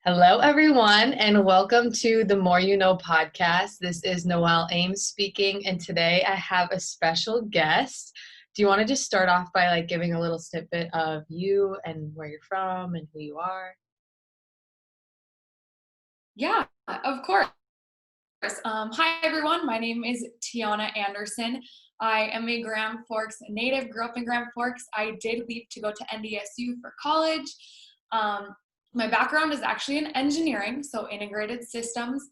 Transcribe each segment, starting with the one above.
Hello, everyone, and welcome to the More You Know podcast. This is Noelle Ames speaking, and today I have a special guest. Do you want to just start off by giving a little snippet of you and where you're from and who you are? Yeah, of course. Hi, everyone. My name is Tiahana Anderson. I am a Grand Forks native, grew up in Grand Forks. I did leave to go to NDSU for college. Um, my background is actually in engineering, so integrated systems.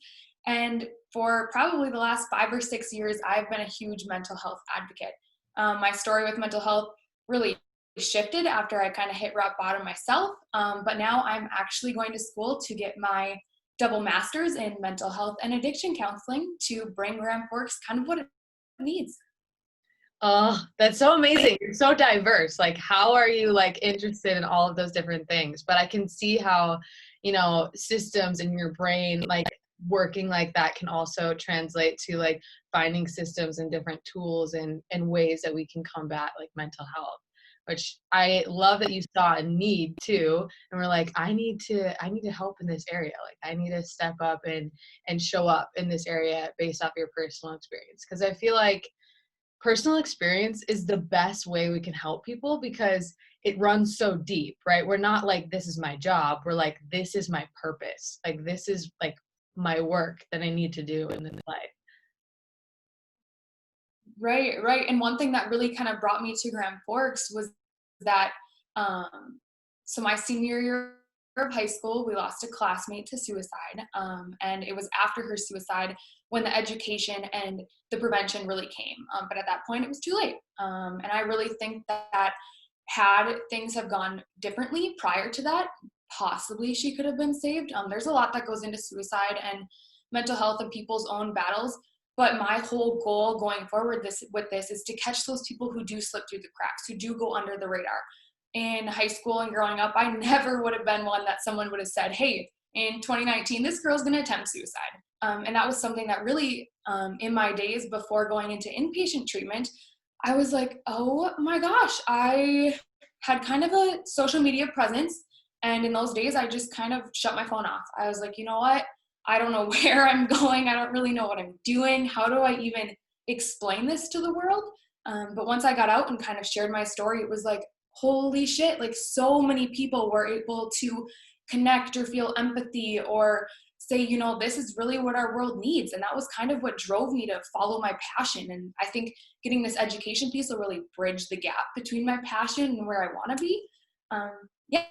And for probably the last 5 or 6 years, I've been a huge mental health advocate. My story with mental health really shifted after I kind of hit rock bottom myself. But now I'm actually going to school to get my double masters in mental health and addiction counseling to bring Grand Forks kind of what it needs. Oh, that's so amazing. You're so diverse. How are you interested in all of those different things? But I can see how, systems in your brain, working like that can also translate to finding systems and different tools and ways that we can combat mental health, which I love that you saw a need too. And we're like, I need to help in this area. I need to step up and show up in this area based off your personal experience. Cause I feel like personal experience is the best way we can help people because it runs so deep, right? We're not like, this is my job. We're like, this is my purpose. This is my work that I need to do in this life. Right, right. And one thing that really kind of brought me to Grand Forks was that, um, so my senior year of high school, we lost a classmate to suicide. And it was after her suicide when the education and the prevention really came. But at that point, it was too late. And I really think that had things have gone differently prior to that, possibly she could have been saved. There's a lot that goes into suicide and mental health and people's own battles. But my whole goal going forward with this is to catch those people who do slip through the cracks, who do go under the radar. In high school and growing up, I never would have been one that someone would have said, hey, in 2019, this girl's going to attempt suicide. And that was something that really, in my days before going into inpatient treatment, I was like, oh my gosh, I had kind of a social media presence. And in those days, I just kind of shut my phone off. I was like, you know what? I don't know where I'm going. I don't really know what I'm doing. How do I even explain this to the world? But once I got out and kind of shared my story, it was like, holy shit, like so many people were able to connect or feel empathy or say, this is really what our world needs. And that was kind of what drove me to follow my passion. And I think getting this education piece will really bridge the gap between my passion and where I want to be. Um, yeah,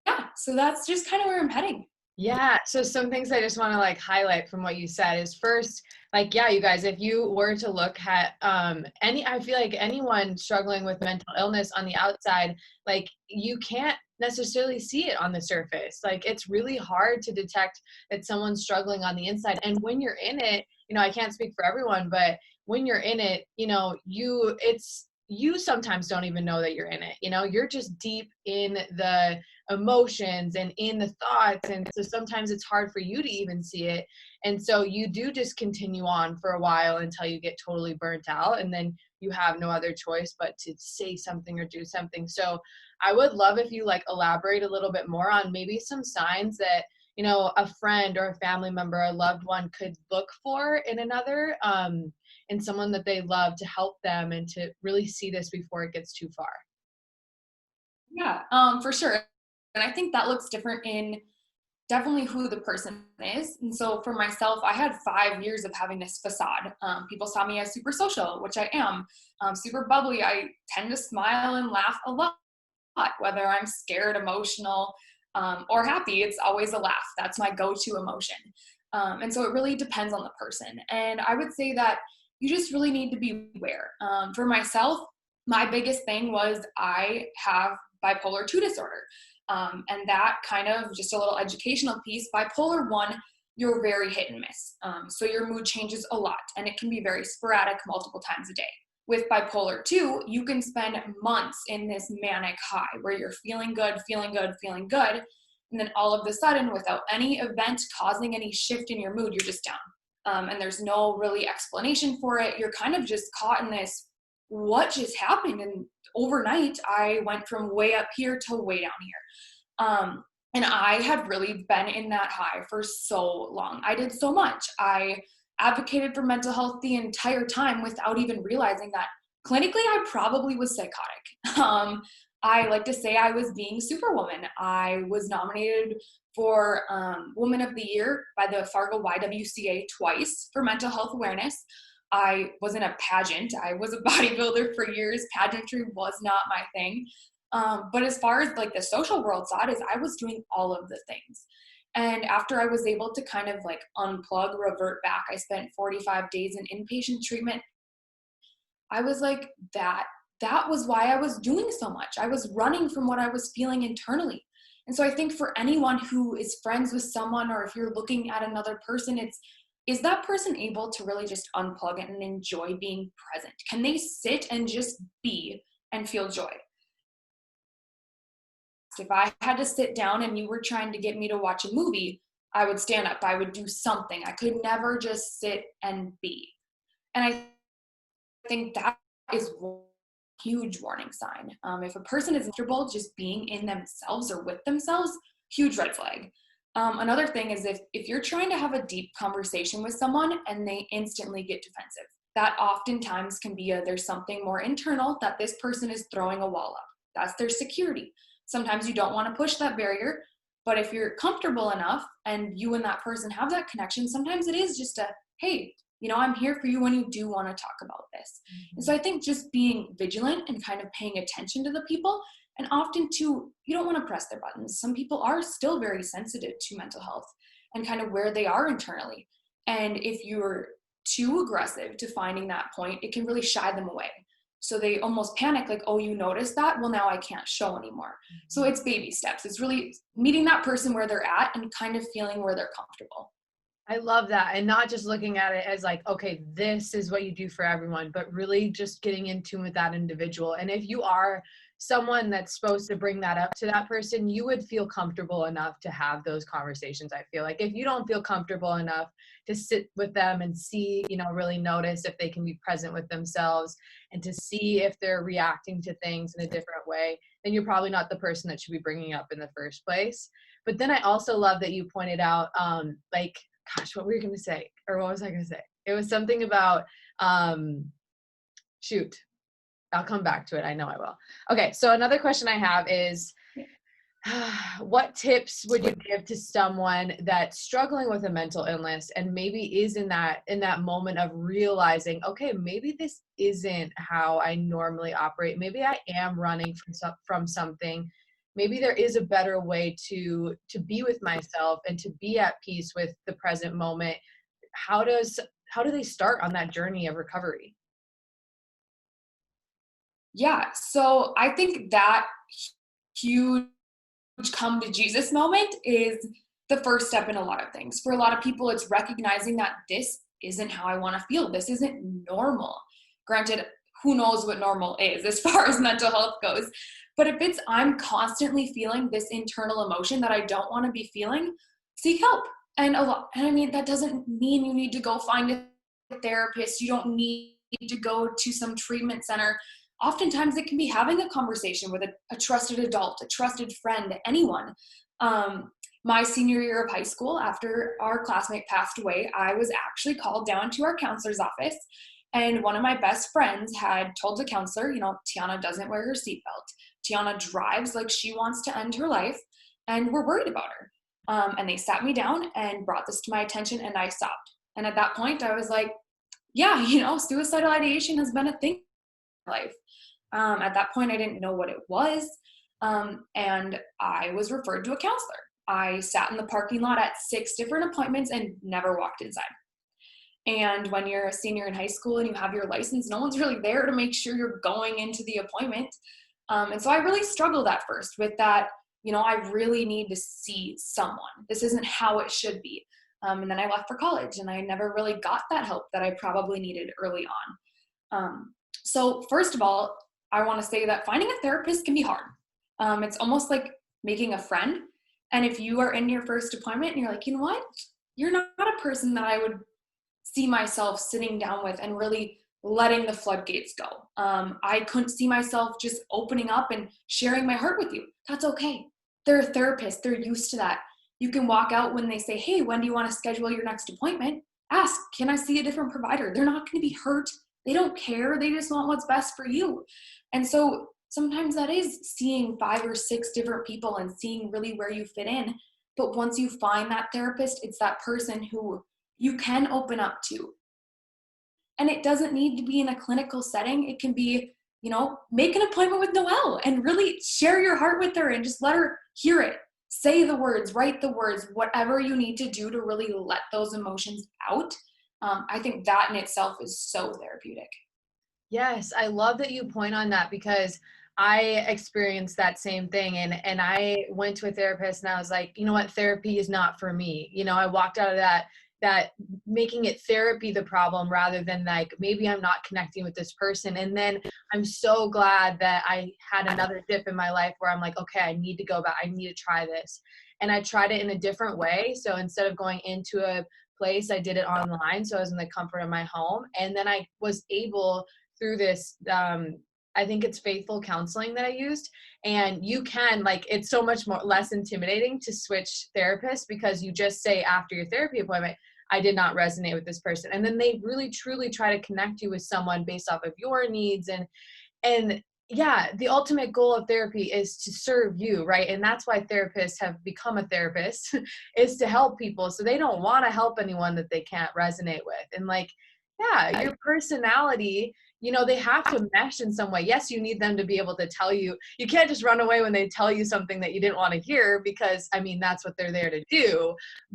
yeah. So that's just kind of where I'm heading. Yeah. So some things I just want to highlight from what you said is first, yeah, you guys, if you were to look at I feel like anyone struggling with mental illness on the outside, you can't necessarily see it on the surface. It's really hard to detect that someone's struggling on the inside. And when you're in it, I can't speak for everyone, but when you're in it, you sometimes don't even know that you're in it. You're just deep in the emotions and in the thoughts, and so sometimes it's hard for you to even see it, and so you do just continue on for a while until you get totally burnt out, and then you have no other choice but to say something or do something. So I would love if you elaborate a little bit more on maybe some signs that a friend or a family member, a loved one could look for in another, in someone that they love, to help them and to really see this before it gets too far. Yeah, for sure. And I think that looks different in definitely who the person is. And so for myself, I had 5 years of having this facade. People saw me as super social, which I am, super bubbly. I tend to smile and laugh a lot, whether I'm scared, emotional, or happy. It's always a laugh. That's my go-to emotion. And so it really depends on the person. And I would say that you just really need to be aware. For myself, my biggest thing was I have bipolar 2 disorder. And that kind of just a little educational piece. Bipolar 1, you're very hit and miss. So your mood changes a lot and it can be very sporadic multiple times a day. With bipolar 2, you can spend months in this manic high where you're feeling good, feeling good, feeling good. And then all of a sudden, without any event causing any shift in your mood, you're just down. And there's no really explanation for it. You're kind of just caught in this, what just happened? And overnight, I went from way up here to way down here. And I had really been in that high for so long. I did so much. I advocated for mental health the entire time without even realizing that clinically I probably was psychotic. I like to say I was being superwoman. I was nominated for Woman of the Year by the Fargo YWCA twice for mental health awareness. I was in a pageant. I was a bodybuilder for years. Pageantry was not my thing. But as far as like the social world saw it, is I was doing all of the things. And after I was able to kind of like unplug, revert back, I spent 45 days in inpatient treatment. I was like, that was why I was doing so much. I was running from what I was feeling internally. And so I think for anyone who is friends with someone, or if you're looking at another person, is that person able to really just unplug and enjoy being present? Can they sit and just be and feel joy? If I had to sit down and you were trying to get me to watch a movie, I would stand up, I would do something. I could never just sit and be. And I think that is a huge warning sign. If a person is comfortable just being in themselves or with themselves, huge red flag. Another thing is if you're trying to have a deep conversation with someone and they instantly get defensive, that oftentimes can be there's something more internal that this person is throwing a wall up. That's their security. Sometimes you don't want to push that barrier, but if you're comfortable enough and you and that person have that connection, sometimes it is just a, hey, I'm here for you when you do want to talk about this. Mm-hmm. And so I think just being vigilant and kind of paying attention to the people, and often too, you don't want to press their buttons. Some people are still very sensitive to mental health and kind of where they are internally. And if you're too aggressive to finding that point, it can really shy them away. So they almost panic, like, oh, you noticed that? Well, now I can't show anymore. Mm-hmm. So it's baby steps. It's really meeting that person where they're at and kind of feeling where they're comfortable. I love that. And not just looking at it as like, okay, this is what you do for everyone, but really just getting in tune with that individual. And if you are someone that's supposed to bring that up to that person, you would feel comfortable enough to have those conversations. I feel like if you don't feel comfortable enough to sit with them and see, really notice if they can be present with themselves and to see if they're reacting to things in a different way, then you're probably not the person that should be bringing up in the first place. But then I also love that you pointed out, gosh, what were you going to say? Or what was I going to say? It was something about, shoot, I'll come back to it. I know I will. Okay. So another question I have is, what tips would you give to someone that's struggling with a mental illness and maybe is in that moment of realizing, okay, maybe this isn't how I normally operate. Maybe I am running from something. Maybe there is a better way to be with myself and to be at peace with the present moment. How do they start on that journey of recovery? Yeah, so I think that huge come to Jesus moment is the first step in a lot of things. For a lot of people, it's recognizing that this isn't how I want to feel. This isn't normal. Granted, who knows what normal is as far as mental health goes. But if it's I'm constantly feeling this internal emotion that I don't want to be feeling, seek help. And I mean, that doesn't mean you need to go find a therapist. You don't need to go to some treatment center. Oftentimes it can be having a conversation with a trusted adult, a trusted friend, anyone. My senior year of high school, after our classmate passed away, I was actually called down to our counselor's office. And one of my best friends had told the counselor, Tiahana doesn't wear her seatbelt. Tiahana drives like she wants to end her life, and we're worried about her. And they sat me down and brought this to my attention, and I stopped. And at that point, I was like, yeah, suicidal ideation has been a thing in my life. At that point, I didn't know what it was, and I was referred to a counselor. I sat in the parking lot at 6 different appointments and never walked inside. And when you're a senior in high school and you have your license, no one's really there to make sure you're going into the appointment. And so I really struggled at first with that, I really need to see someone. This isn't how it should be. And then I left for college and I never really got that help that I probably needed early on. So first of all, I want to say that finding a therapist can be hard. It's almost like making a friend. And if you are in your first appointment and you're like, you know what? You're not a person that I would see myself sitting down with and really letting the floodgates go. I couldn't see myself just opening up and sharing my heart with you. That's okay. They're a therapist. They're used to that. You can walk out when they say, hey, when do you want to schedule your next appointment? Ask, can I see a different provider? They're not going to be hurt. They don't care. They just want what's best for you. And so sometimes that is seeing 5 or 6 different people and seeing really where you fit in. But once you find that therapist, it's that person who you can open up to. And it doesn't need to be in a clinical setting. It can be, make an appointment with Noelle and really share your heart with her and just let her hear it. Say the words, write the words, whatever you need to do to really let those emotions out. I think that in itself is so therapeutic. Yes, I love that you point on that, because I experienced that same thing, and I went to a therapist and I was like, you know what, therapy is not for me. I walked out of that making it therapy the problem, rather than like, maybe I'm not connecting with this person. And then I'm so glad that I had another dip in my life where I'm like, okay, I need to go back. I need to try this. And I tried it in a different way. So instead of going into a place, I did it online. So I was in the comfort of my home. And then I was able, through this, I think it's faithful counseling that I used. And you can, like, it's so much less intimidating to switch therapists, because you just say after your therapy appointment, I did not resonate with this person. And then they really truly try to connect you with someone based off of your needs. And yeah, the ultimate goal of therapy is to serve you, right? And that's why therapists have become a therapist is to help people. So they don't want to help anyone that they can't resonate with. And like, yeah, your personality, they have to mesh in some way. Yes, you need them to be able to tell you. You can't just run away when they tell you something that you didn't want to hear, because that's what they're there to do.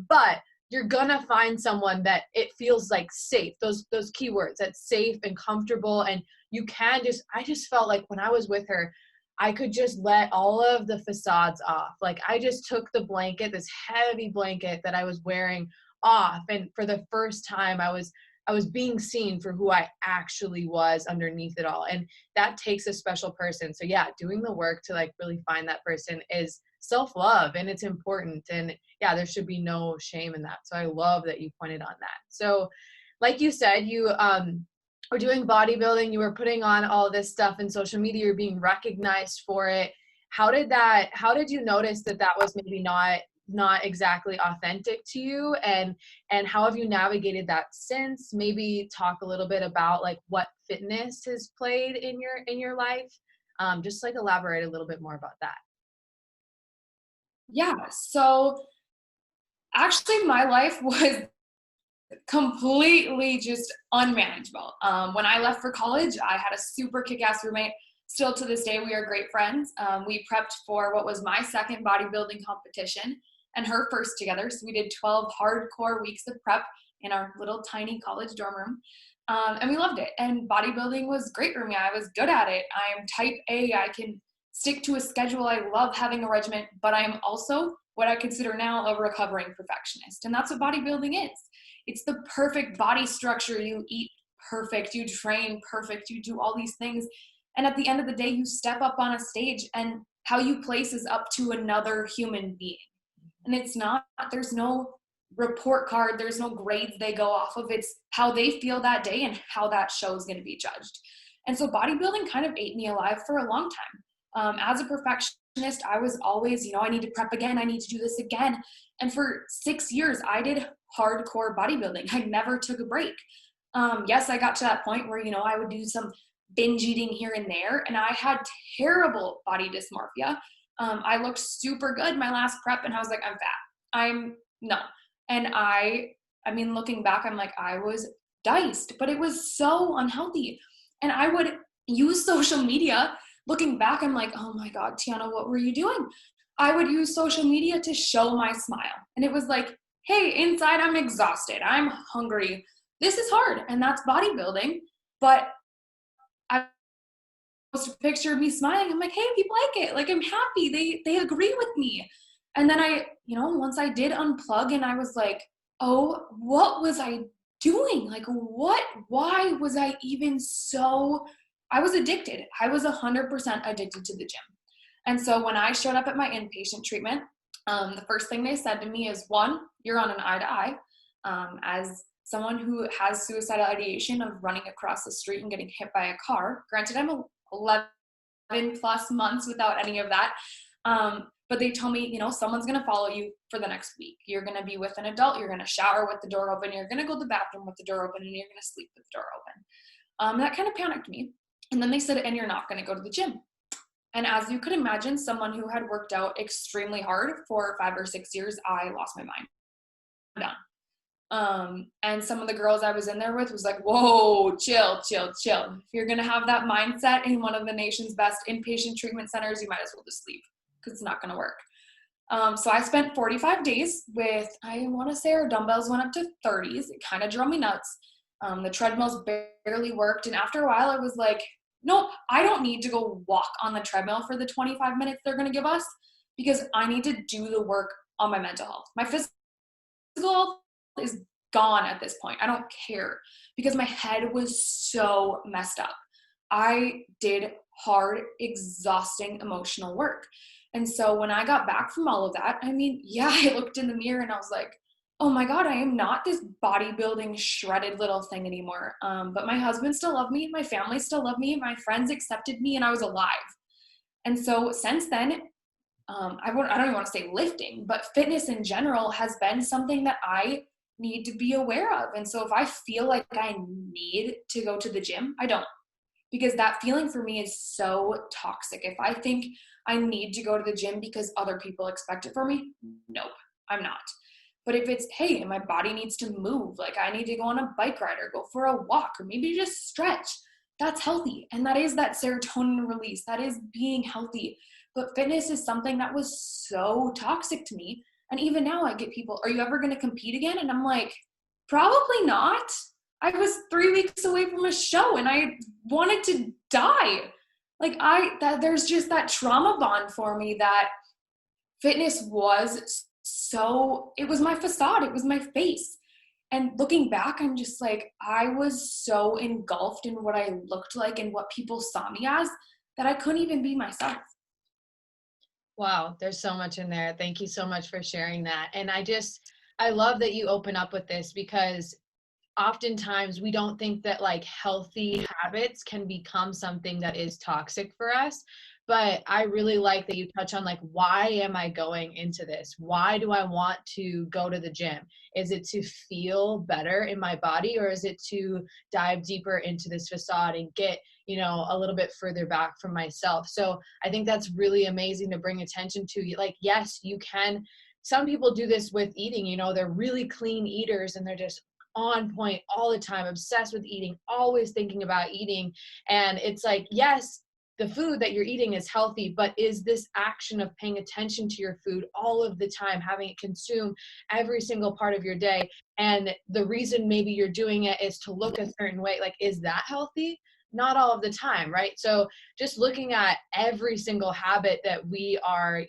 But you're gonna find someone that it feels like safe. Those keywords, that's safe and comfortable. And you can I just felt like when I was with her, I could just let all of the facades off. Like, I just took the blanket, this heavy blanket that I was wearing, off. And for the first time, I was being seen for who I actually was underneath it all. And that takes a special person. So yeah, doing the work to like really find that person is self-love, and it's important. And yeah, there should be no shame in that. So I love that you pointed on that. So like you said, you were doing bodybuilding, you were putting on all this stuff in social media, you're being recognized for it. How did you notice that was maybe not exactly authentic to you, and how have you navigated that since? Maybe talk a little bit about like what fitness has played in your life. Just like elaborate a little bit more about that. Yeah. So actually, my life was completely just unmanageable. When I left for college, I had a super kick-ass roommate. Still to this day, we are great friends. We prepped for what was my second bodybuilding competition and her first together. So we did 12 hardcore weeks of prep in our little tiny college dorm room. And we loved it. And bodybuilding was great for me. I was good at it. I am type A. I can stick to a schedule. I love having a regimen, but I am also what I consider now a recovering perfectionist. And that's what bodybuilding is. It's the perfect body structure. You eat perfect, you train perfect, you do all these things. And at the end of the day, you step up on a stage and how you place is up to another human being. And it's not, there's no report card, there's no grades they go off of. It's how they feel that day and how that show is going to be judged. And so bodybuilding kind of ate me alive for a long time. As a perfectionist, I was always, I need to prep again. I need to do this again. And for 6 years, I did hardcore bodybuilding. I never took a break. Yes, I got to that point where, I would do some binge eating here and there, and I had terrible body dysmorphia. I looked super good my last prep, and I was like, I'm fat. No. And looking back, I'm like, I was diced, but it was so unhealthy. And I would use social media. Looking back, I'm like, oh my God, Tiahana, what were you doing? I would use social media to show my smile. And it was like, hey, inside I'm exhausted. I'm hungry. This is hard. And that's bodybuilding. But I post a picture of me smiling. I'm like, hey, people like it. Like, I'm happy. They agree with me. And then once I did unplug and I was like, oh, what was I doing? Like, why was I even I was addicted. I was 100% addicted to the gym. And so when I showed up at my inpatient treatment, the first thing they said to me is, one, you're on an eye-to-eye. As someone who has suicidal ideation of running across the street and getting hit by a car, granted I'm 11 plus months without any of that, But they told me, you know, someone's going to follow you for the next week. You're going to be with an adult. You're going to shower with the door open. You're going to go to the bathroom with the door open, and you're going to sleep with the door open. That kind of panicked me. And then they said, and you're not going to go to the gym. And as you could imagine, someone who had worked out extremely hard for 5 or 6 years, I lost my mind. I'm done. And some of the girls I was in there with was like, whoa, chill. If you're going to have that mindset in one of the nation's best inpatient treatment centers, you might as well just leave, because it's not going to work. So I spent 45 days with, I want to say our dumbbells went up to 30s. It kind of drove me nuts. The treadmills barely worked. And after a while, I was like, nope, I don't need to go walk on the treadmill for the 25 minutes they're going to give us, because I need to do the work on my mental health. My physical health is gone at this point. I don't care, because my head was so messed up. I did hard, exhausting emotional work. And so when I got back from all of that, I mean, yeah, I looked in the mirror and I was like, oh my God, I am not this bodybuilding shredded little thing anymore. But my husband still loved me. My family still loved me. My friends accepted me, and I was alive. And so since then, I don't even want to say lifting, but fitness in general has been something that I need to be aware of. And so if I feel like I need to go to the gym, I don't, because that feeling for me is so toxic. If I think I need to go to the gym because other people expect it for me, nope, I'm not. But if it's, hey, my body needs to move, like I need to go on a bike ride or go for a walk or maybe just stretch, that's healthy. And that is that serotonin release. That is being healthy. But fitness is something that was so toxic to me. And even now I get people, are you ever going to compete again? And I'm like, probably not. I was 3 weeks away from a show and I wanted to die. Like there's just that trauma bond for me that fitness was so, it was my facade. It was my face. And looking back, I'm just like, I was so engulfed in what I looked like and what people saw me as that I couldn't even be myself. Wow, there's so much in there. Thank you so much for sharing that. And I love that you open up with this, because oftentimes we don't think that like healthy habits can become something that is toxic for us. But I really like that you touch on like, why am I going into this? Why do I want to go to the gym? Is it to feel better in my body, or is it to dive deeper into this facade and get, a little bit further back from myself? So I think that's really amazing to bring attention to. Like, yes, you can. Some people do this with eating, they're really clean eaters and they're just on point all the time, obsessed with eating, always thinking about eating. And it's like, yes, the food that you're eating is healthy, but is this action of paying attention to your food all of the time, having it consume every single part of your day, and the reason maybe you're doing it is to look a certain way, like, is that healthy? Not all of the time, right? So just looking at every single habit that we are,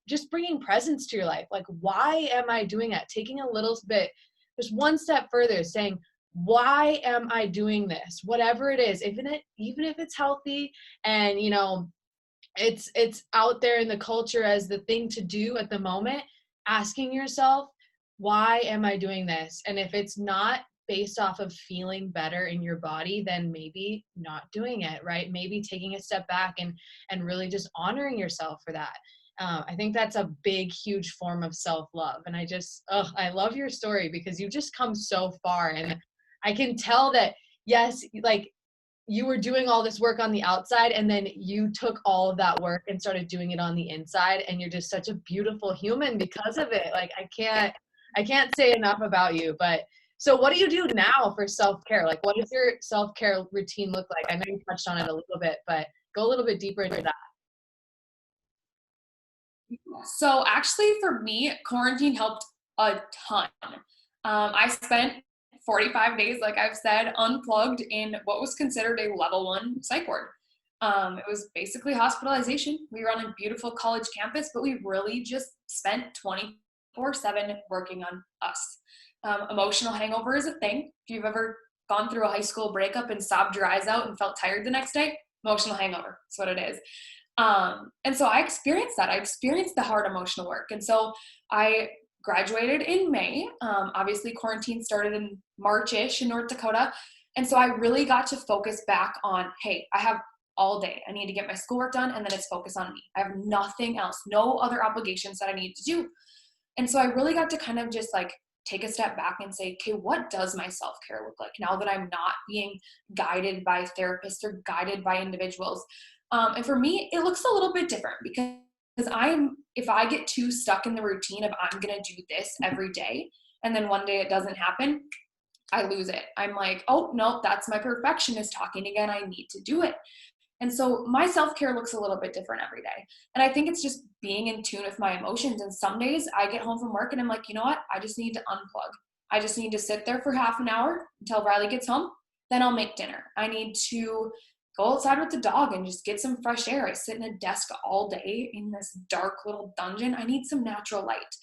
just bringing presence to your life. Like, why am I doing that? Taking a little bit, just one step further, saying, why am I doing this? Whatever it is, even if it's healthy and, it's out there in the culture as the thing to do at the moment, asking yourself, why am I doing this? And if it's not based off of feeling better in your body, then maybe not doing it, right? Maybe taking a step back and really just honoring yourself for that. I think that's a big, huge form of self-love. And I love your story, because you've just come so far. And I can tell that, yes, like you were doing all this work on the outside, and then you took all of that work and started doing it on the inside. And you're just such a beautiful human because of it. Like, I can't say enough about you. But so what do you do now for self-care? Like, what does your self-care routine look like? I know you touched on it a little bit, but go a little bit deeper into that. So actually for me, quarantine helped a ton. I spent 45 days, like I've said, unplugged in what was considered a level 1 psych ward. It was basically hospitalization. We were on a beautiful college campus, but we really just spent 24/7 working on us. Emotional hangover is a thing. If you've ever gone through a high school breakup and sobbed your eyes out and felt tired the next day, emotional hangover. That's what it is. And so I experienced that. I experienced the hard emotional work. And so I graduated in May. Obviously, quarantine started in March-ish in North Dakota. And so I really got to focus back on, hey, I have all day. I need to get my schoolwork done, and then it's focus on me. I have nothing else, no other obligations that I need to do. And so I really got to kind of just like take a step back and say, okay, what does my self-care look like now that I'm not being guided by therapists or guided by individuals? And for me, it looks a little bit different because if I get too stuck in the routine of I'm going to do this every day, and then one day it doesn't happen, I lose it. I'm like, oh, no, that's my perfectionist talking again. I need to do it. And so my self-care looks a little bit different every day. And I think it's just being in tune with my emotions. And some days I get home from work and I'm like, you know what? I just need to unplug. I just need to sit there for half an hour until Riley gets home. Then I'll make dinner. I need to go outside with the dog and just get some fresh air. I sit in a desk all day in this dark little dungeon. I need some natural light.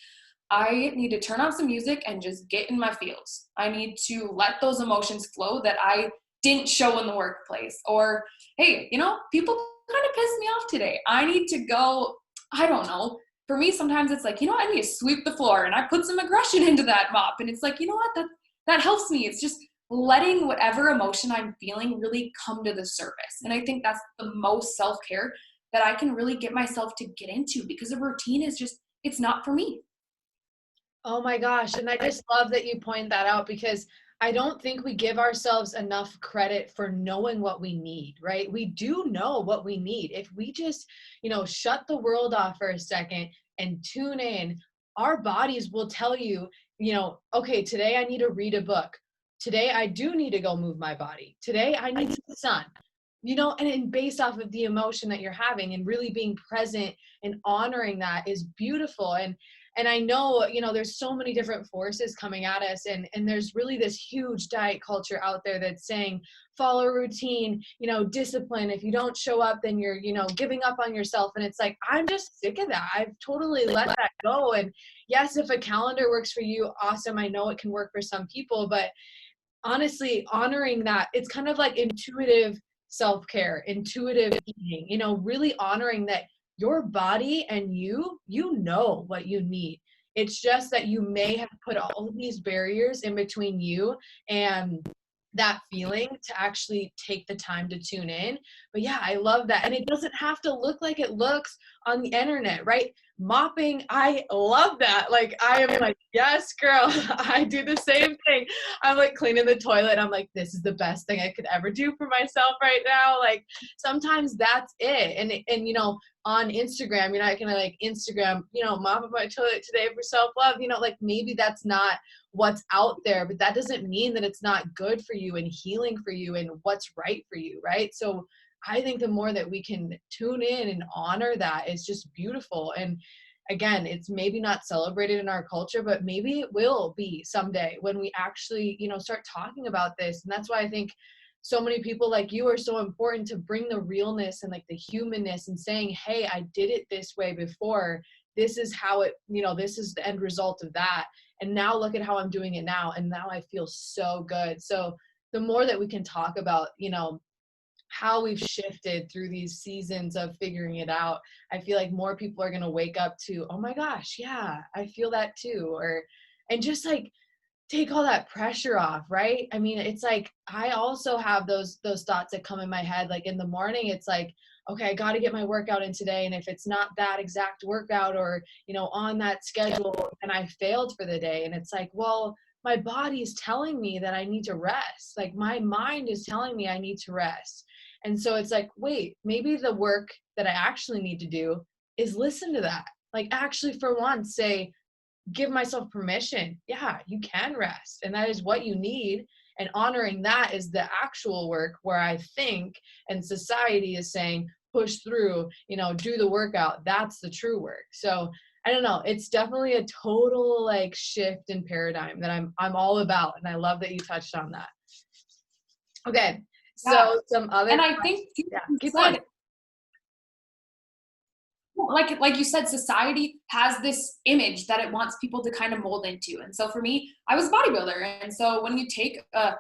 I need to turn on some music and just get in my feels. I need to let those emotions flow that I didn't show in the workplace. Or, hey, people kind of pissed me off today. I need to go, I don't know. For me, sometimes it's like, I need to sweep the floor, and I put some aggression into that mop. And it's like, you know what, that helps me. It's just letting whatever emotion I'm feeling really come to the surface. And I think that's the most self-care that I can really get myself to get into, because a routine is just, it's not for me. Oh my gosh. And I just love that you point that out, because I don't think we give ourselves enough credit for knowing what we need, right? We do know what we need. If we just, shut the world off for a second and tune in, our bodies will tell you, okay, today I need to read a book. Today I do need to go move my body. Today I need some sun. And based off of the emotion that you're having, and really being present and honoring that is beautiful. And I know, there's so many different forces coming at us, and there's really this huge diet culture out there that's saying, follow routine, discipline. If you don't show up, then you're, giving up on yourself. And it's like, I'm just sick of that. I've totally let that go. And yes, if a calendar works for you, awesome. I know it can work for some people, but honestly, honoring that, it's kind of like intuitive self-care, intuitive eating, really honoring that your body and you know what you need. It's just that you may have put all of these barriers in between you and that feeling to actually take the time to tune in. But yeah, I love that. And it doesn't have to look like it looks on the internet, right? Mopping, I love that. Like, I am like, yes, girl, I do the same thing. I'm like cleaning the toilet. I'm like, this is the best thing I could ever do for myself right now. Like, sometimes that's it. And on Instagram, you're not gonna like Instagram, mop up my toilet today for self-love, like maybe that's not what's out there, but that doesn't mean that it's not good for you and healing for you and what's right for you, right? So I think the more that we can tune in and honor that is just beautiful. And again, it's maybe not celebrated in our culture, but maybe it will be someday when we actually, start talking about this. And that's why I think so many people like you are so important, to bring the realness and like the humanness and saying, hey, I did it this way before. This is how it, this is the end result of that. And now look at how I'm doing it now. And now I feel so good. So the more that we can talk about, how we've shifted through these seasons of figuring it out, I feel like more people are going to wake up to, oh my gosh, yeah, I feel that too. And just like take all that pressure off, right? I mean, it's like, I also have those thoughts that come in my head. Like in the morning, it's like, okay, I got to get my workout in today. And if it's not that exact workout or, on that schedule, then I failed for the day. And it's like, well, my body's telling me that I need to rest. Like my mind is telling me I need to rest. And so it's like, wait, maybe the work that I actually need to do is listen to that. Like actually for once say, give myself permission. Yeah, you can rest. And that is what you need. And honoring that is the actual work, where I think and society is saying, push through, do the workout. That's the true work. So I don't know. It's definitely a total like shift in paradigm that I'm all about. And I love that you touched on that. Okay. So Yeah. some other, and I think keep going. Like you said, society has this image that it wants people to kind of mold into. And so for me, I was a bodybuilder. And so when you take a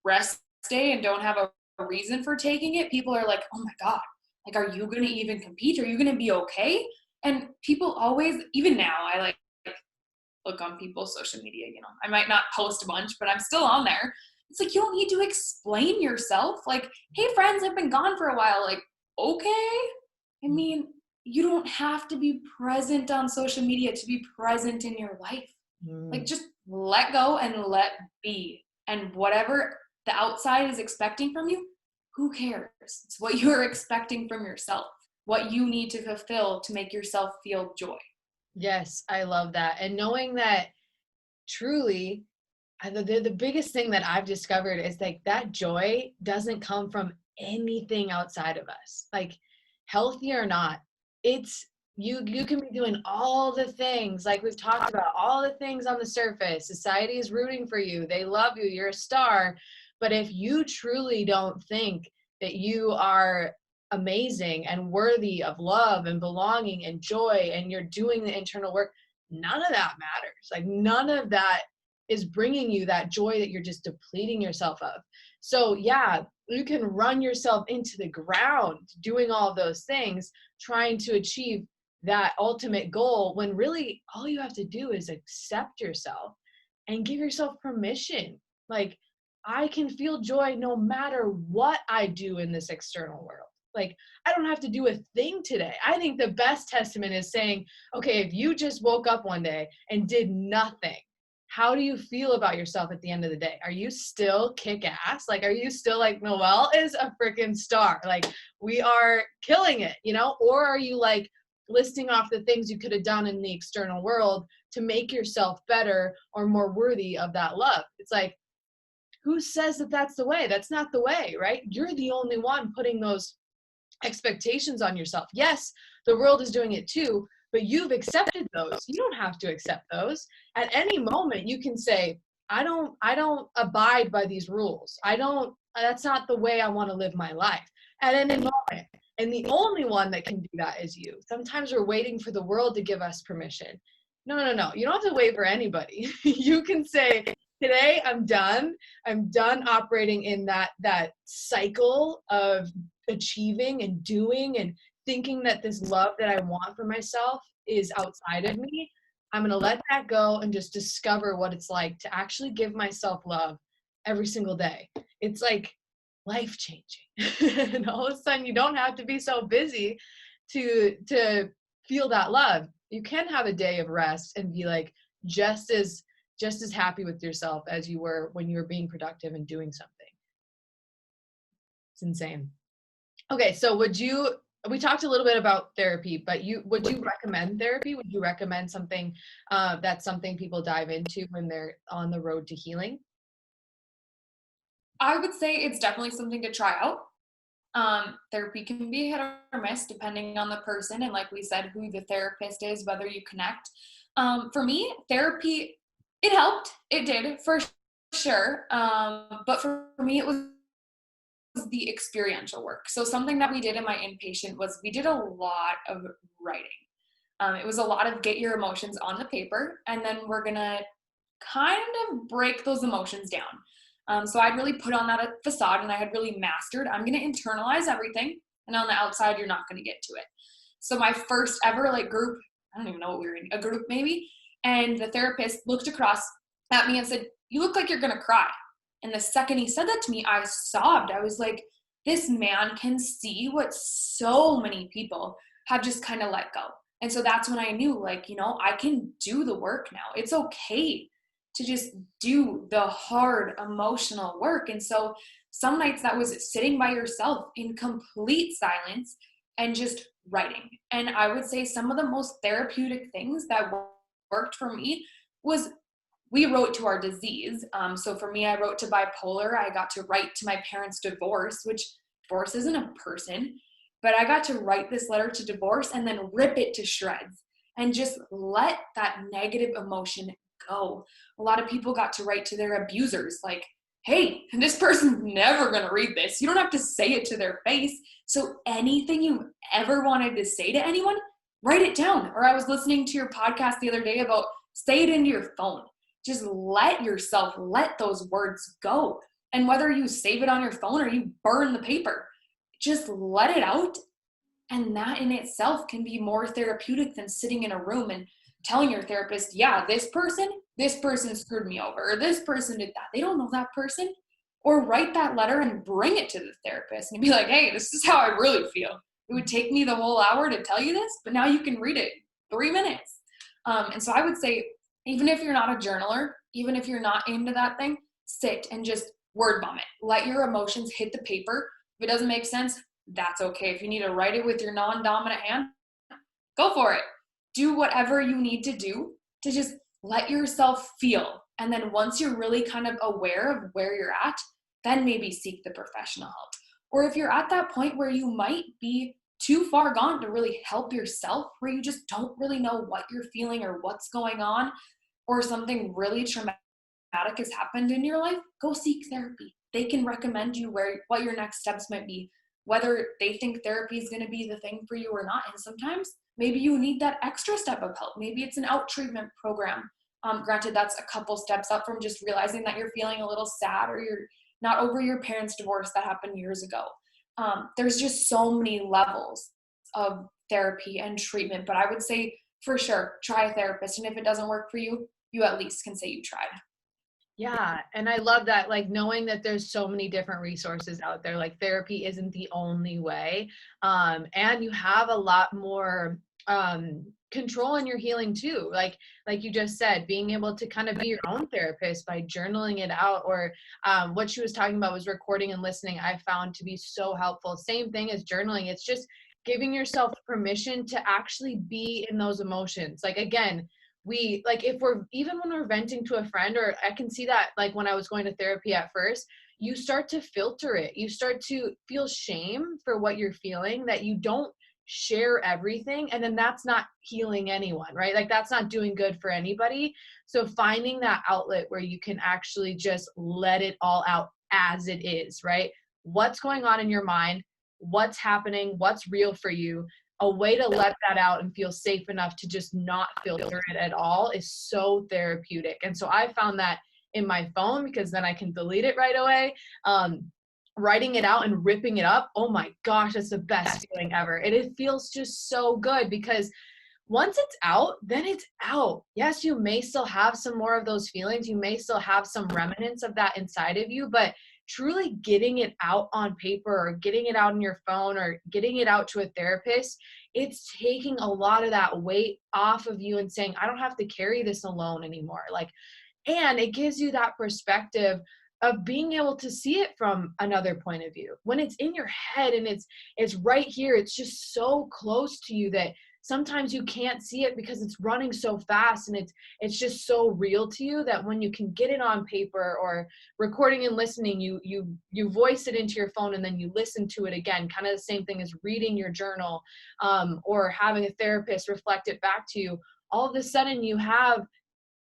rest day and don't have a reason for taking it, people are like, oh my God, like, are you going to even compete? Are you going to be okay? And people always, even now, I like look on people's social media, I might not post a bunch, but I'm still on there. It's like, you don't need to explain yourself. Like, hey friends, I've been gone for a while. Like, okay. I mean, you don't have to be present on social media to be present in your life. Like, just let go and let be. And whatever the outside is expecting from you, who cares? It's what you're expecting from yourself, what you need to fulfill to make yourself feel joy. Yes, I love that. And knowing that truly, the biggest thing that I've discovered is like that joy doesn't come from anything outside of us. Like, healthy or not, it's you can be doing all the things like we've talked about, all the things on the surface. Society is rooting for you. They love you. You're a star. But if you truly don't think that you are amazing and worthy of love and belonging and joy, and you're doing the internal work, none of that matters. Like, none of that is bringing you that joy that you're just depleting yourself of. So yeah, you can run yourself into the ground doing all those things, trying to achieve that ultimate goal, when really all you have to do is accept yourself and give yourself permission. Like, I can feel joy no matter what I do in this external world. Like, I don't have to do a thing today. I think the best testament is saying, okay, if you just woke up one day and did nothing, how do you feel about yourself at the end of the day? Are you still kick ass? Like, are you still like, Noelle is a freaking star? Like, we are killing it, you know? Or are you like listing off the things you could have done in the external world to make yourself better or more worthy of that love? It's like, who says that that's the way? That's not the way, right? You're the only one putting those expectations on yourself. Yes, the world is doing it too, but you've accepted those. You don't have to accept those. At any moment you can say, I don't abide by these rules. That's not the way I want to live my life at any moment. And the only one that can do that is you. Sometimes we're waiting for the world to give us permission. No. You don't have to wait for anybody. You can say, today I'm done. I'm done operating in that cycle of achieving and doing and thinking that this love that I want for myself is outside of me. I'm going to let that go and just discover what it's like to actually give myself love every single day. It's like life changing. And all of a sudden you don't have to be so busy to feel that love. You can have a day of rest and be like just as happy with yourself as you were when you were being productive and doing something. It's insane. Okay, so we talked a little bit about therapy, but would you recommend therapy? Would you recommend something that's something people dive into when they're on the road to healing? I would say it's definitely something to try out. Therapy can be hit or miss depending on the person, and like we said, who the therapist is, whether you connect. For me, therapy, it helped. It did, for sure. But for me, it was the experiential work. So something that we did in my inpatient was we did a lot of writing. It was a lot of get your emotions on the paper, and then we're gonna kind of break those emotions down. So I'd really put on that facade, and I had really mastered, I'm gonna internalize everything, and on the outside, you're not gonna get to it. So my first ever like group, I don't even know what we were in, a group maybe, and the therapist looked across at me and said, "You look like you're gonna cry." And the second he said that to me, I sobbed. I was like, this man can see what so many people have just kind of let go. And so that's when I knew, like, I can do the work now. It's okay to just do the hard emotional work. And so some nights that was sitting by yourself in complete silence and just writing. And I would say some of the most therapeutic things that worked for me was we wrote to our disease. So for me, I wrote to bipolar. I got to write to my parents' divorce, which divorce isn't a person, but I got to write this letter to divorce and then rip it to shreds and just let that negative emotion go. A lot of people got to write to their abusers like, hey, this person's never going to read this. You don't have to say it to their face. So anything you ever wanted to say to anyone, write it down. Or I was listening to your podcast the other day about say it into your phone. Just let yourself let those words go. And whether you save it on your phone or you burn the paper, just let it out. And that in itself can be more therapeutic than sitting in a room and telling your therapist, yeah, this person screwed me over, or this person did that. They don't know that person. or write that letter and bring it to the therapist and be like, hey, this is how I really feel. It would take me the whole hour to tell you this, but now you can read it in 3 minutes. And so I would say, even if you're not a journaler, even if you're not into that thing, sit and just word vomit. Let your emotions hit the paper. If it doesn't make sense, that's okay. If you need to write it with your non-dominant hand, go for it. Do whatever you need to do to just let yourself feel. And then once you're really kind of aware of where you're at, then maybe seek the professional help. Or if you're at that point where you might be too far gone to really help yourself, where you just don't really know what you're feeling or what's going on, or something really traumatic has happened in your life, go seek therapy. They can recommend you what your next steps might be, whether they think therapy is going to be the thing for you or not. And sometimes maybe you need that extra step of help. Maybe it's an out treatment program. Granted, that's a couple steps up from just realizing that you're feeling a little sad or you're not over your parents' divorce that happened years ago. There's just so many levels of therapy and treatment, but I would say for sure, try a therapist. And if it doesn't work for you, you at least can say you tried. Yeah. And I love that, like knowing that there's so many different resources out there, like therapy isn't the only way. And you have a lot more control in your healing too. Like you just said, being able to kind of be your own therapist by journaling it out, or what she was talking about was recording and listening. I found to be so helpful. Same thing as journaling. It's just giving yourself permission to actually be in those emotions. Like, again, we like, if we're, even when we're venting to a friend, or I can see that like when I was going to therapy at first, you start to filter it. You start to feel shame for what you're feeling, that you don't share everything. And then that's not healing anyone, right? Like that's not doing good for anybody. So finding that outlet where you can actually just let it all out as it is, right? What's going on in your mind? What's happening? What's real for you? A way to let that out and feel safe enough to just not filter it at all is so therapeutic. And so I found that in my phone, because then I can delete it right away. Writing it out and ripping it up, oh my gosh, it's the best feeling ever. It feels just so good, because once it's out, then it's out. Yes, you may still have some more of those feelings. You may still have some remnants of that inside of you, but truly getting it out on paper, or getting it out on your phone, or getting it out to a therapist, it's taking a lot of that weight off of you and saying, I don't have to carry this alone anymore. Like, and it gives you that perspective of being able to see it from another point of view. When it's in your head and it's right here, it's just so close to you that sometimes you can't see it because it's running so fast, and it's just so real to you that when you can get it on paper or recording and listening, you voice it into your phone and then you listen to it again, kind of the same thing as reading your journal, or having a therapist reflect it back to you. All of a sudden you have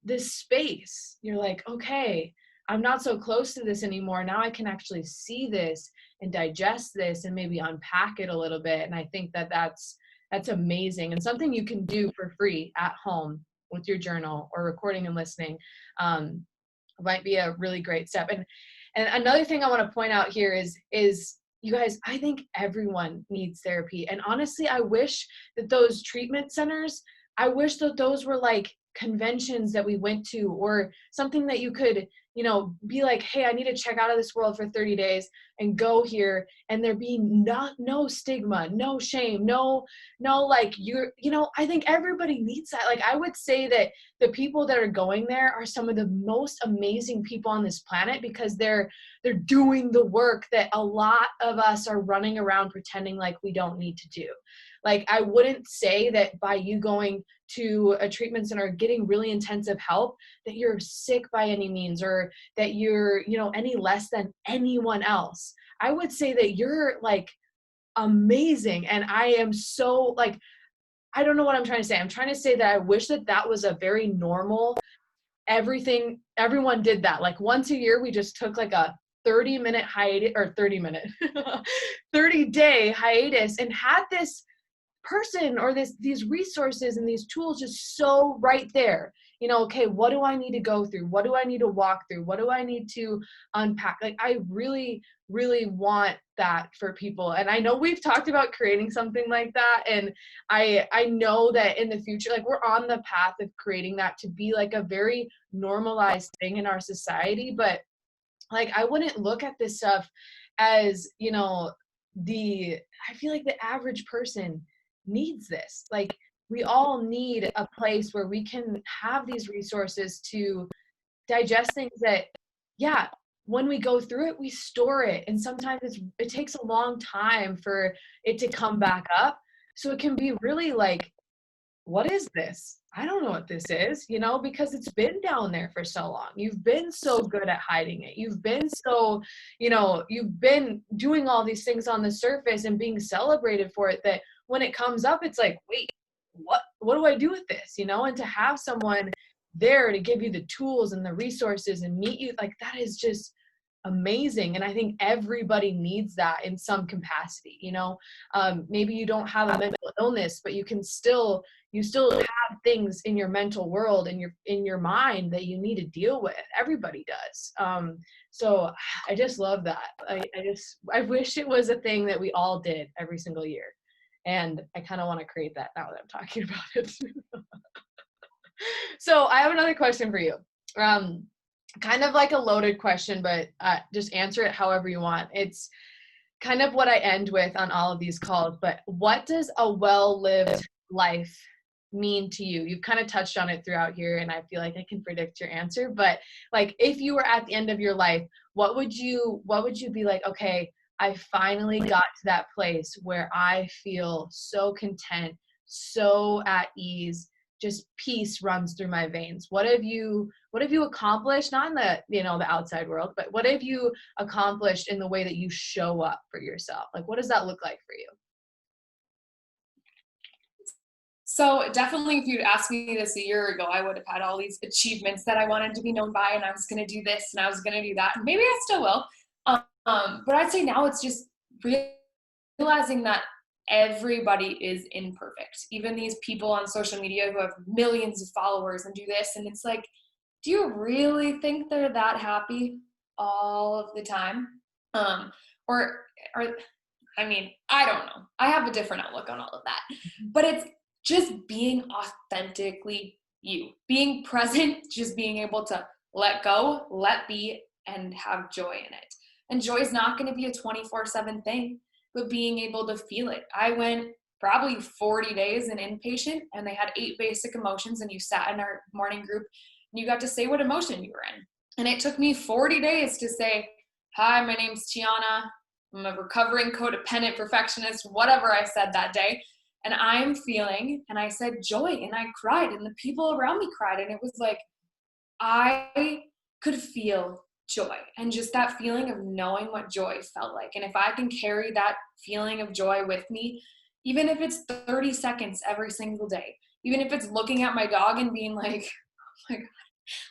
this space. You're like, okay, I'm not so close to this anymore. Now I can actually see this and digest this and maybe unpack it a little bit. And I think that that's amazing, and something you can do for free at home with your journal or recording and listening. Might be a really great step. And another thing I want to point out here is you guys, I think everyone needs therapy. And honestly, I wish that those treatment centers, I wish that those were like conventions that we went to, or something that you could, be like, hey, I need to check out of this world for 30 days and go here, and there be no stigma, no shame, no, like I think everybody needs that. Like, I would say that the people that are going there are some of the most amazing people on this planet, because they're doing the work that a lot of us are running around pretending like we don't need to do. Like, I wouldn't say that by you going to a treatment center getting really intensive help that you're sick by any means, or that you're, any less than anyone else. I would say that you're like amazing. And I am so like, I don't know what I'm trying to say. I'm trying to say that I wish that that was a very normal, everyone did that. Like, once a year, we just took like a 30-minute hiatus, or 30-day hiatus, and had this person or these resources and these tools just so right there. Okay, what do I need to go through? What do I need to walk through? What do I need to unpack? Like, I really, really want that for people. And I know we've talked about creating something like that. And I know that in the future, like, we're on the path of creating that to be like a very normalized thing in our society. But like, I wouldn't look at this stuff as, I feel like the average person needs this. Like, we all need a place where we can have these resources to digest things that, yeah, when we go through it, we store it. And sometimes it takes a long time for it to come back up. So it can be really like, what is this? I don't know what this is, because it's been down there for so long. You've been so good at hiding it. You've been so, you've been doing all these things on the surface and being celebrated for it, that when it comes up, it's like, wait, what do I do with this? And to have someone there to give you the tools and the resources and meet you, like, that is just amazing. And I think everybody needs that in some capacity. Maybe you don't have a mental illness, but you still have things in your mental world and in your mind that you need to deal with. Everybody does. So I just love that. I wish it was a thing that we all did every single year. And I kind of want to create that now that I'm talking about it. So I have another question for you. Kind of like a loaded question, but just answer it however you want. It's kind of what I end with on all of these calls, but what does a well-lived life mean to you? You've kind of touched on it throughout here, and I feel like I can predict your answer, but like, if you were at the end of your life, what would you be like, okay, I finally got to that place where I feel so content, so at ease, just peace runs through my veins. What have you accomplished, not in the, the outside world, but what have you accomplished in the way that you show up for yourself? Like, what does that look like for you? So definitely, if you'd asked me this a year ago, I would have had all these achievements that I wanted to be known by, and I was going to do this and I was going to do that, and maybe I still will. But I'd say now it's just realizing that everybody is imperfect. Even these people on social media who have millions of followers and do this, and it's like, do you really think they're that happy all of the time? Or I mean, I don't know. I have a different outlook on all of that. But it's just being authentically you, being present, just being able to let go, let be, and have joy in it. And joy is not going to be a 24/7 thing, but being able to feel it. I went probably 40 days in inpatient, and they had 8 basic emotions, and you sat in our morning group and you got to say what emotion you were in. And it took me 40 days to say, hi, my name's Tiahana. I'm a recovering codependent perfectionist, whatever I said that day. And I'm feeling, and I said joy, and I cried, and the people around me cried. And it was like, I could feel joy, and just that feeling of knowing what joy felt like. And if I can carry that feeling of joy with me, even if it's 30 seconds every single day, even if it's looking at my dog and being like, oh my God,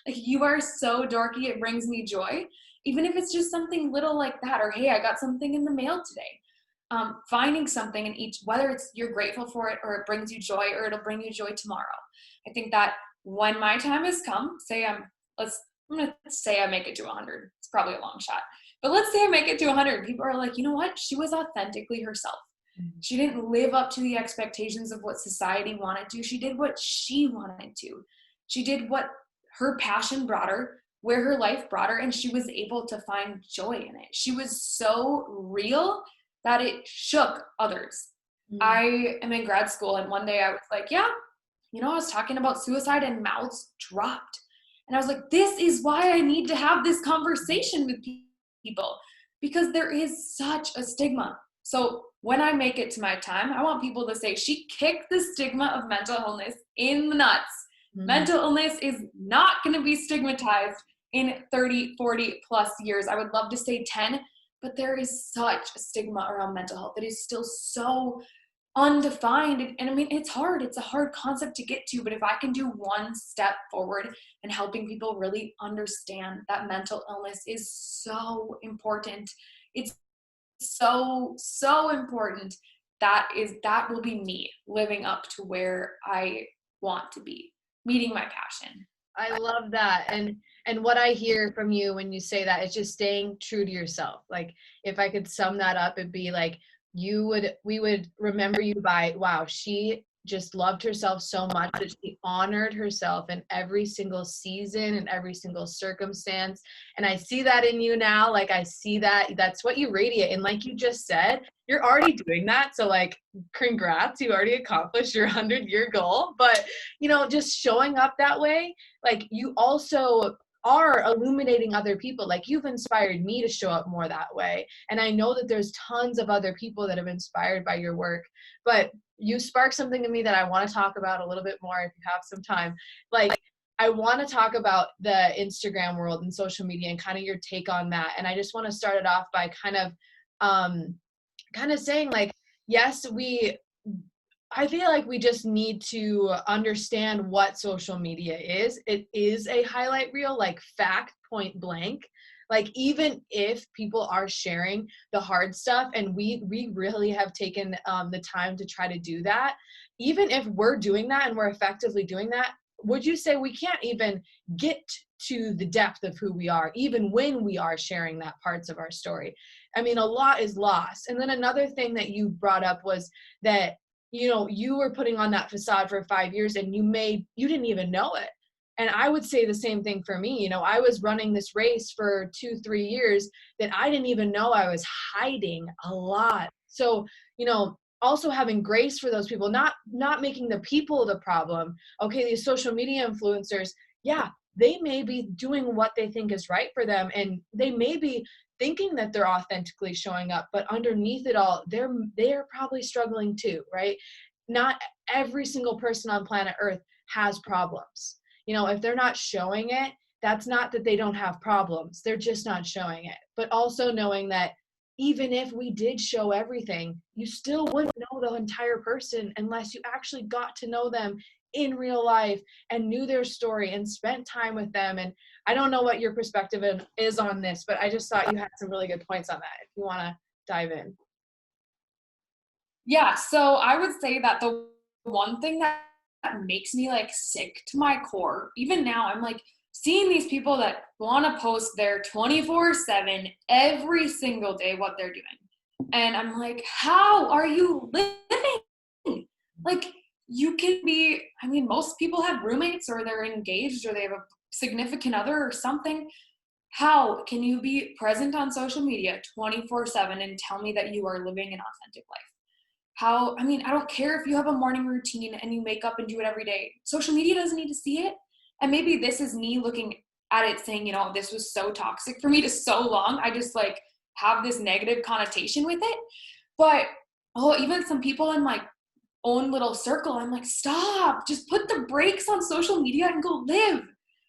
like, you are so dorky, it brings me joy. Even if it's just something little like that, or hey, I got something in the mail today. Finding something in each, whether it's you're grateful for it or it brings you joy or it'll bring you joy tomorrow. I think that when my time has come, I'm going to say I make it to 100. It's probably a long shot, but let's say I make it to 100. People are like, you know what? She was authentically herself. She didn't live up to the expectations of what society wanted to. She did what she wanted to. She did what her passion brought her, where her life brought her, and she was able to find joy in it. She was so real that it shook others. I am in grad school, and one day I was like, yeah, I was talking about suicide and mouths dropped. And I was like, this is why I need to have this conversation with people, because there is such a stigma. So when I make it to my time, I want people to say, she kicked the stigma of mental illness in the nuts. Mental illness is not going to be stigmatized in 30, 40 plus years. I would love to say 10, but there is such a stigma around mental health that is still so undefined. And I mean, it's hard. It's a hard concept to get to, but if I can do one step forward and helping people really understand that mental illness is so important, it's so, so important, that will be me living up to where I want to be, meeting my passion. I love that. And what I hear from you when you say that is just staying true to yourself. Like, if I could sum that up, it'd be like, we would remember you by, wow, she just loved herself so much that she honored herself in every single season and every single circumstance. And I see that in you now. Like, I see that that's what you radiate. And like you just said, you're already doing that. So like, congrats, you already accomplished your 100-year goal. But, you know, just showing up that way, like you also are illuminating other people. Like, you've inspired me to show up more that way. And I know that there's tons of other people that have inspired by your work. But you sparked something in me that I want to talk about a little bit more if you have some time. Like, I want to talk about the Instagram world and social media and kind of your take on that. And I just want to start it off by kind of saying, like, yes, I feel like we just need to understand what social media is. It is a highlight reel, like, fact, point blank. Like, even if people are sharing the hard stuff, and we really have taken the time to try to do that, even if we're doing that and we're effectively doing that, would you say we can't even get to the depth of who we are, even when we are sharing that parts of our story? I mean, a lot is lost. And then another thing that you brought up was that, you know, you were putting on that facade for 5 years and you didn't even know it. And I would say the same thing for me. You know, I was running this race for 2-3 years that I didn't even know I was hiding a lot. So, you know, also having grace for those people, not making the people the problem. Okay, these social media influencers, yeah, they may be doing what they think is right for them, and they may be thinking that they're authentically showing up, but underneath it all, they're probably struggling too, right? Not every single person on planet Earth has problems. You know, if they're not showing it, that's not that they don't have problems. They're just not showing it. But also knowing that even if we did show everything, you still wouldn't know the entire person unless you actually got to know them in real life and knew their story and spent time with them. And I don't know what your perspective is on this, but I just thought you had some really good points on that, if you want to dive in. Yeah, so I would say that the one thing that makes me like sick to my core, even now, I'm like seeing these people that want to post their 24/7 every single day what they're doing. And I'm like, how are you living? Like, you can be, I mean, most people have roommates or they're engaged or they have a significant other or something. How can you be present on social media 24/7 and tell me that you are living an authentic life? How, I mean, I don't care if you have a morning routine and you make up and do it every day. Social media doesn't need to see it. And maybe this is me looking at it saying, you know, this was so toxic for me to so long. I just like have this negative connotation with it. But oh, even some people in my own little circle, I'm like, stop, just put the brakes on social media and go live.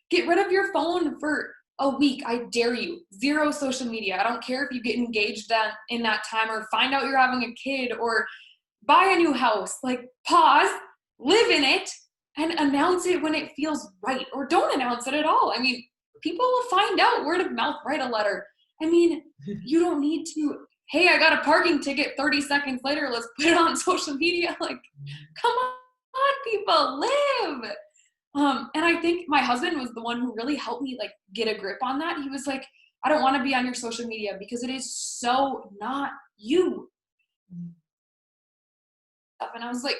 Get rid of your phone for a week. I dare you. Zero social media. I don't care if you get engaged in that time or find out you're having a kid or buy a new house. Like, pause, live in it, and announce it when it feels right, or don't announce it at all. I mean, people will find out. Word of mouth, write a letter. I mean, you don't need to, hey, I got a parking ticket, 30 seconds later, let's put it on social media. Like, come on, people, live. And I think my husband was the one who really helped me like get a grip on that. He was like, I don't want to be on your social media because it is so not you. And I was like,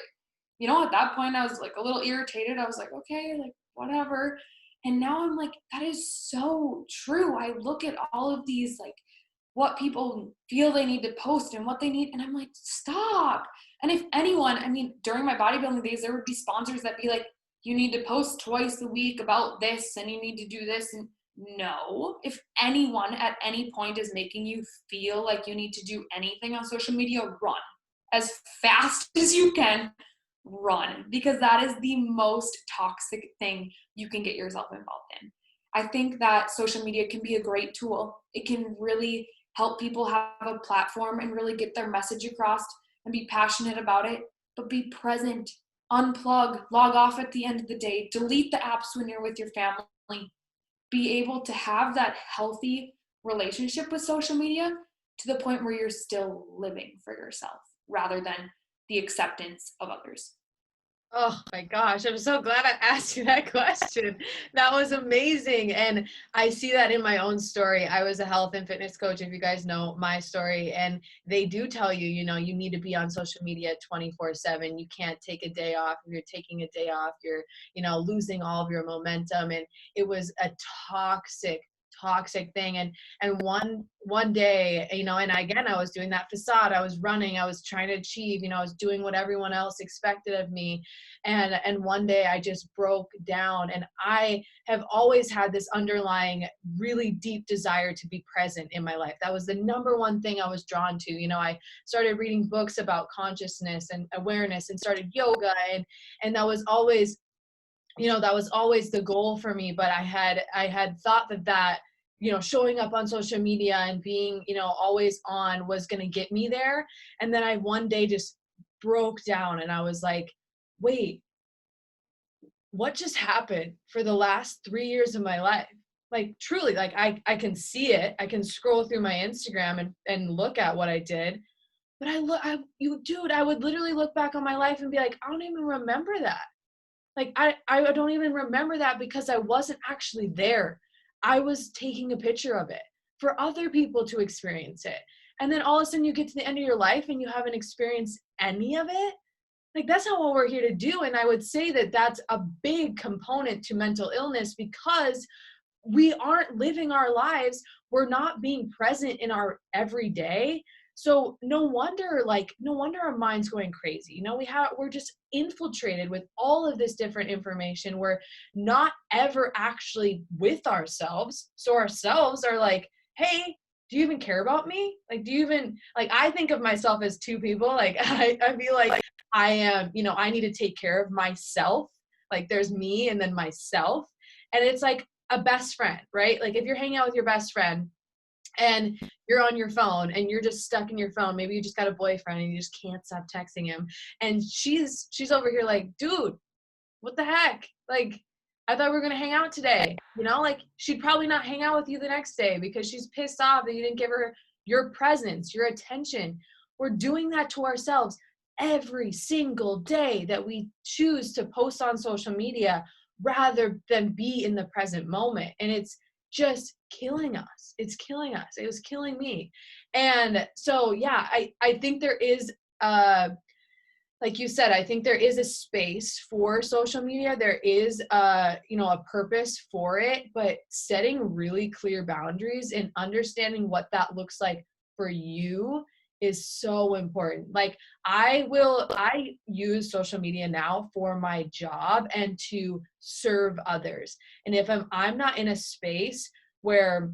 you know, at that point, I was like a little irritated. I was like, okay, like whatever. And now I'm like, that is so true. I look at all of these, like what people feel they need to post and what they need. And I'm like, stop. And if anyone, I mean, during my bodybuilding days, there would be sponsors that be like, you need to post twice a week about this and you need to do this. And no, if anyone at any point is making you feel like you need to do anything on social media, run as fast as you can. Run, because that is the most toxic thing you can get yourself involved in. I think that social media can be a great tool. It can really help people have a platform and really get their message across and be passionate about it, but be present, unplug, log off at the end of the day, delete the apps when you're with your family, be able to have that healthy relationship with social media to the point where you're still living for yourself rather than the acceptance of others. Oh my gosh, I'm so glad I asked you that question. That was amazing. And I see that in my own story. I was a health and fitness coach, if you guys know my story. And they do tell you, you know, you need to be on social media 24/7. You can't take a day off. If you're taking a day off, you're, you know, losing all of your momentum. And it was a toxic, toxic thing. And one day, you know, and again, I was doing that facade. I was running, I was trying to achieve, you know, I was doing what everyone else expected of me. And one day I just broke down. And I have always had this underlying really deep desire to be present in my life. That was the number one thing I was drawn to. You know, I started reading books about consciousness and awareness and started yoga, and that was always, you know, that was always the goal for me. But I had thought that you know, showing up on social media and being, you know, always on was going to get me there. And then I one day just broke down and I was like, wait, what just happened for the last 3 years of my life? Like truly, like I can see it. I can scroll through my Instagram and look at what I did. But I would literally look back on my life and be like, I don't even remember that. Like I don't even remember that because I wasn't actually there. I was taking a picture of it for other people to experience it. And then all of a sudden you get to the end of your life and you haven't experienced any of it. Like that's not what we're here to do. And I would say that that's a big component to mental illness because we aren't living our lives. We're not being present in our everyday. So no wonder our mind's going crazy. You know, we're just infiltrated with all of this different information. We're not ever actually with ourselves. So ourselves are like, hey, do you even care about me? Like, do you even, like, I think of myself as two people. Like, I feel like I am, you know, I need to take care of myself. Like, there's me and then myself. And it's like a best friend, right? Like, if you're hanging out with your best friend and you're on your phone and you're just stuck in your phone, maybe you just got a boyfriend and you just can't stop texting him. And she's over here like, dude, what the heck? Like, I thought we were gonna hang out today. You know, like she'd probably not hang out with you the next day because she's pissed off that you didn't give her your presence, your attention. We're doing that to ourselves every single day that we choose to post on social media rather than be in the present moment. And it's just killing us. It's killing us. It was killing me. And so yeah, I think there is like you said, I think there is a space for social media. There is you know, a purpose for it, but setting really clear boundaries and understanding what that looks like for you is so important. Like I use social media now for my job and to serve others. And if I'm not in a space where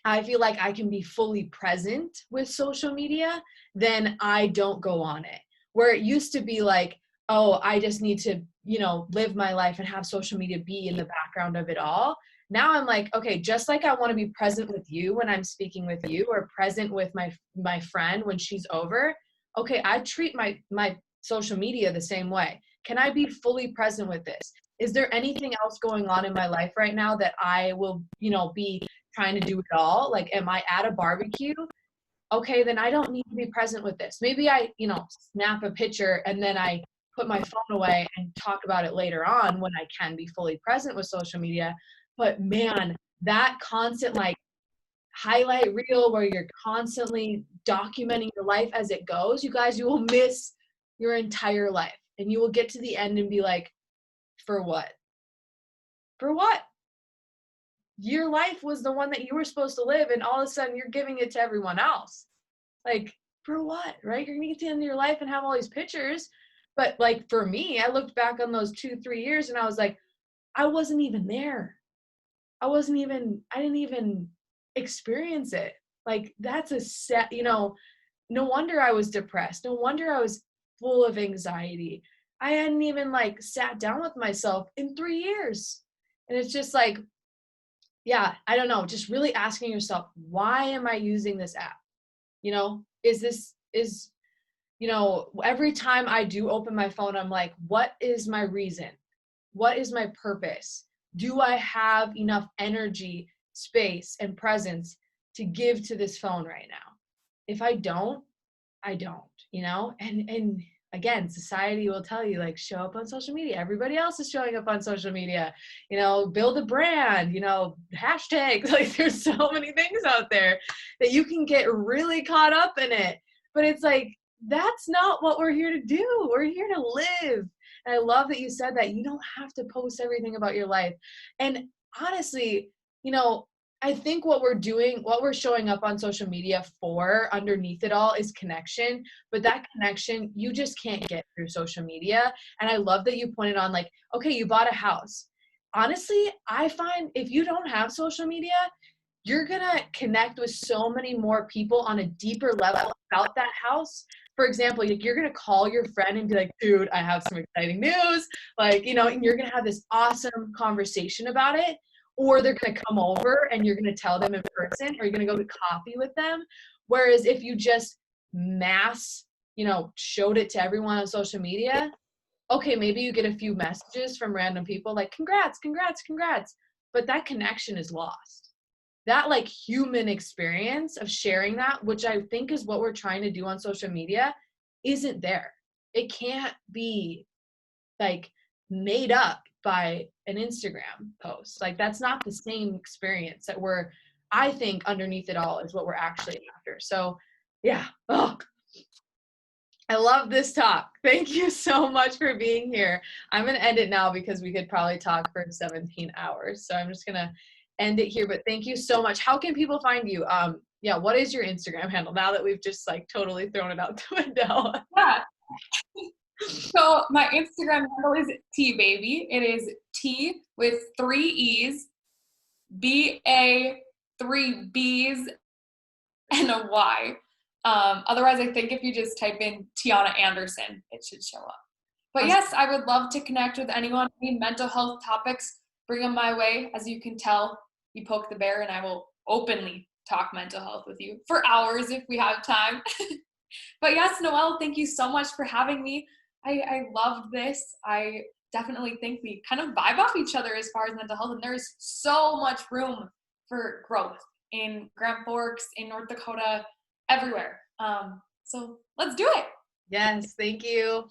I feel like I can be fully present with social media, then I don't go on it. Where it used to be like, oh, I just need to, you know, live my life and have social media be in the background of it all. Now I'm like, okay, just like I want to be present with you when I'm speaking with you or present with my friend when she's over, okay, I treat my social media the same way. Can I be fully present with this? Is there anything else going on in my life right now that I will, you know, be trying to do it all? Like, am I at a barbecue? Okay, then I don't need to be present with this. Maybe I, you know, snap a picture and then I put my phone away and talk about it later on when I can be fully present with social media. But man, that constant like highlight reel where you're constantly documenting your life as it goes, you guys, you will miss your entire life. And you will get to the end and be like, for what? For what? Your life was the one that you were supposed to live, and all of a sudden you're giving it to everyone else. Like, for what, right? You're gonna get to the end of your life and have all these pictures. But like for me, I looked back on those 2, 3 years and I was like, I wasn't even there. I didn't even experience it. Like that's a set, you know, no wonder I was depressed. No wonder I was full of anxiety. I hadn't even like sat down with myself in 3 years. And it's just like, yeah, I don't know, just really asking yourself, why am I using this app? You know, is, you know, every time I do open my phone, I'm like, what is my reason? What is my purpose? Do I have enough energy, space, and presence to give to this phone right now? If I don't, I don't, you know? And again, society will tell you, like, show up on social media. Everybody else is showing up on social media, you know, build a brand, you know, hashtags. Like, there's so many things out there that you can get really caught up in it. But it's like, that's not what we're here to do. We're here to live. And I love that you said that you don't have to post everything about your life. And honestly, you know, I think what we're doing, what we're showing up on social media for underneath it all is connection. But that connection, you just can't get through social media. And I love that you pointed on, like, okay, you bought a house. Honestly, I find if you don't have social media, you're going to connect with so many more people on a deeper level about that house. For example, you're going to call your friend and be like, dude, I have some exciting news. Like, you know, and you're going to have this awesome conversation about it. Or they're going to come over and you're going to tell them in person, or you're going to go to coffee with them. Whereas if you just mass, you know, showed it to everyone on social media, okay, maybe you get a few messages from random people like, congrats, congrats, congrats. But that connection is lost. That like human experience of sharing that, which I think is what we're trying to do on social media, isn't there. It can't be like made up by an Instagram post. Like, that's not the same experience that we're, I think underneath it all is what we're actually after. So yeah. Oh, I love this talk. Thank you so much for being here. I'm going to end it now because we could probably talk for 17 hours. So I'm just going to end it here, but thank you so much. How can people find you? Yeah. What is your Instagram handle now that we've just like totally thrown it out the window? Yeah. So my Instagram handle is tbaby. It is T with 3 E's, B-A, 3 B's, and a Y. Otherwise, I think if you just type in Tiahana Anderson, it should show up. But yes, I would love to connect with anyone. Any mental health topics, bring them my way. As you can tell, you poke the bear, and I will openly talk mental health with you for hours if we have time. But yes, Noelle, thank you so much for having me. I loved this. I definitely think we kind of vibe off each other as far as mental health, and there is so much room for growth in Grand Forks, in North Dakota, everywhere. So let's do it. Yes. Thank you.